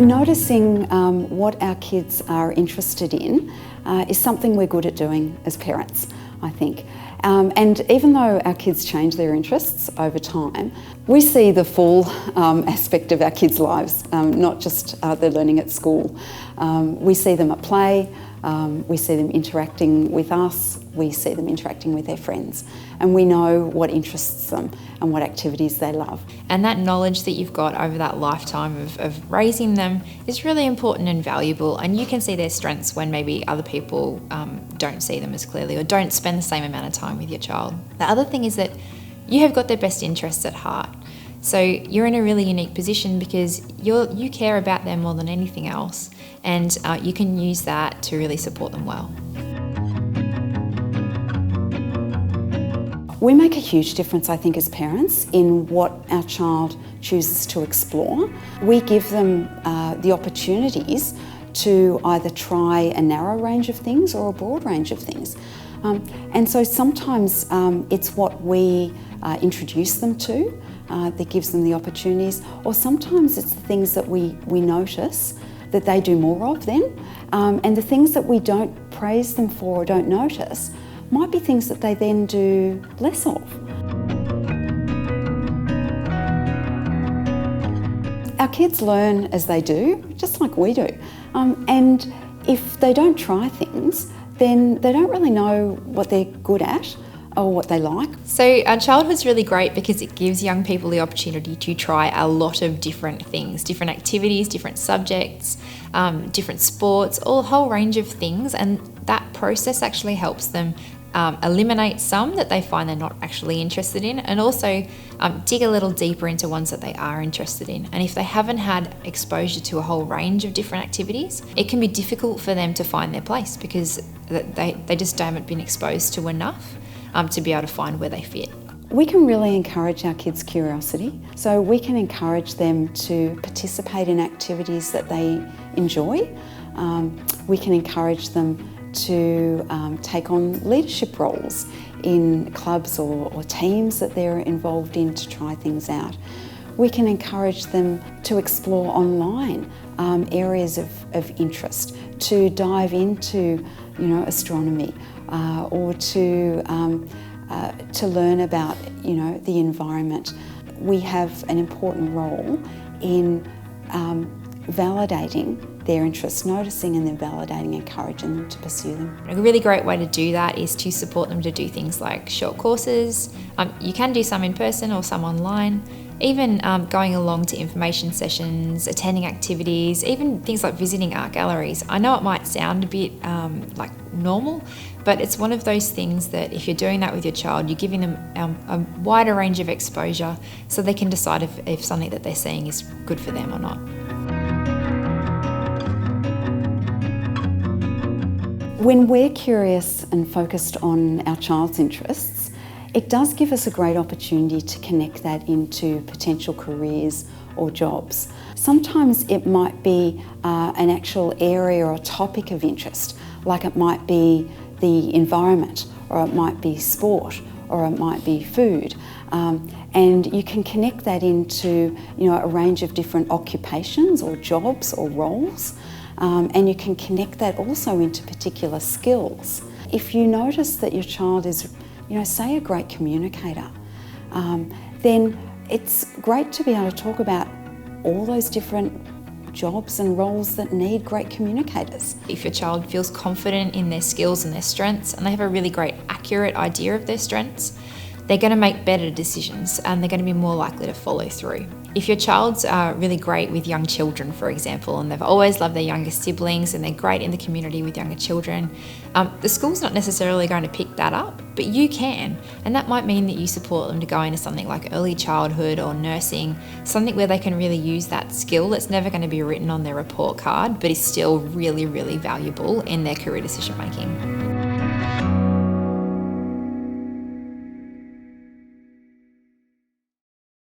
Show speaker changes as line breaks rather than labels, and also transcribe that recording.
Noticing what our kids are interested in is something we're good at doing as parents, I think. And even though our kids change their interests over time, we see the full aspect of our kids' lives, not just their learning at school. We see them at play, we see them interacting with us, we see them interacting with their friends, and we know what interests them and what activities they love.
And that knowledge that you've got over that lifetime of raising them is really important and valuable, and you can see their strengths when maybe other people don't see them as clearly or don't spend the same amount of time with your child. The other thing is that you have got their best interests at heart. So you're in a really unique position because you care about them more than anything else, and you can use that to really support them well.
We make a huge difference, I think, as parents in what our child chooses to explore. We give them the opportunities to either try a narrow range of things or a broad range of things. And so sometimes it's what we introduce them to that gives them the opportunities, or sometimes it's the things that we notice that they do more of then, and the things that we don't praise them for or don't notice might be things that they then do less of. Our kids learn as they do, just like we do. And if they don't try things, then they don't really know what they're good at or what they like.
So our childhood's really great because it gives young people the opportunity to try a lot of different things, different activities, different subjects, different sports, a whole range of things, and that process actually helps them eliminate some that they find they're not actually interested in, and also dig a little deeper into ones that they are interested in. And if they haven't had exposure to a whole range of different activities, it can be difficult for them to find their place because they just haven't been exposed to enough to be able to find where they fit.
We can really encourage our kids' curiosity, so we can encourage them to participate in activities that they enjoy. We can encourage them to take on leadership roles in clubs or teams that they're involved in to try things out. We can encourage them to explore online areas of interest, to dive into, astronomy, or to learn about, the environment. We have an important role in validating their interests, noticing and then validating, encouraging them to pursue them.
A really great way to do that is to support them to do things like short courses. You can do some in person or some online, even going along to information sessions, attending activities, even things like visiting art galleries. I know it might sound a bit like normal, but it's one of those things that if you're doing that with your child, you're giving them a wider range of exposure so they can decide if something that they're seeing is good for them or not.
When we're curious and focused on our child's interests, it does give us a great opportunity to connect that into potential careers or jobs. Sometimes it might be an actual area or topic of interest, like it might be the environment, or it might be sport, or it might be food. And you can connect that into a range of different occupations or jobs or roles. And you can connect that also into particular skills. If you notice that your child is, say a great communicator, then it's great to be able to talk about all those different jobs and roles that need great communicators.
If your child feels confident in their skills and their strengths, and they have a really great, accurate idea of their strengths, they're going to make better decisions and they're going to be more likely to follow through. If your child's really great with young children, for example, and they've always loved their younger siblings and they're great in the community with younger children, the school's not necessarily going to pick that up, but you can. And that might mean that you support them to go into something like early childhood or nursing, something where they can really use that skill that's never going to be written on their report card, but is still really, really valuable in their career decision making.